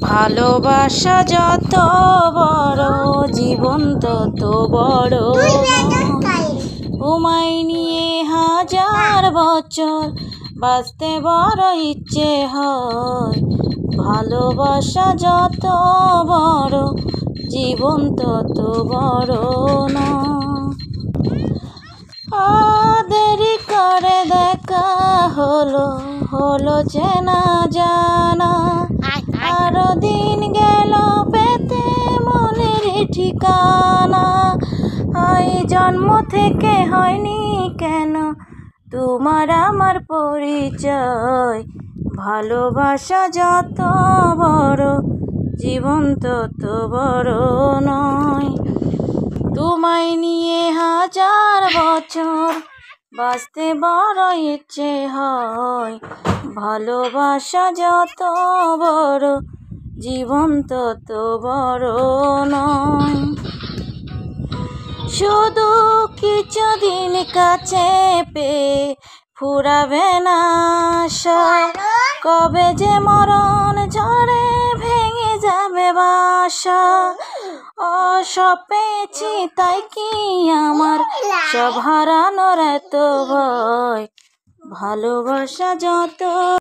ভালোবাসা যত বড় জীবন তত বড়। তোমায় নিয়ে হাজার বছর বাঁচতে বড় ইচ্ছে হয়। ভালোবাসা যত বড় জীবন তত বড় না। দেরি করে দেখা হলো চেনা জানা। আরো দিন গেল পেতে মনের ঠিকানা। এই জন্ম থেকে হয়নি কেন তোমার আমার পরিচয়। ভালোবাসা যত বড় জীবন তত বড় নয়। তোমায় নিয়ে হাজার বছর বাঁচতে বড় ইচ্ছে হয়। ভালোবাসা যত বড় জীবন তত বড় নয়। শুধু কিছুদিন কাছে পেয়ে ফুরাবে না আশা। কবে যে মরণ ঝড়ে ভেঙে যাবে বাসা। সব পেয়েছি তাই কি আমার সব হারানোর এত ভয়। ভালোবাসা যত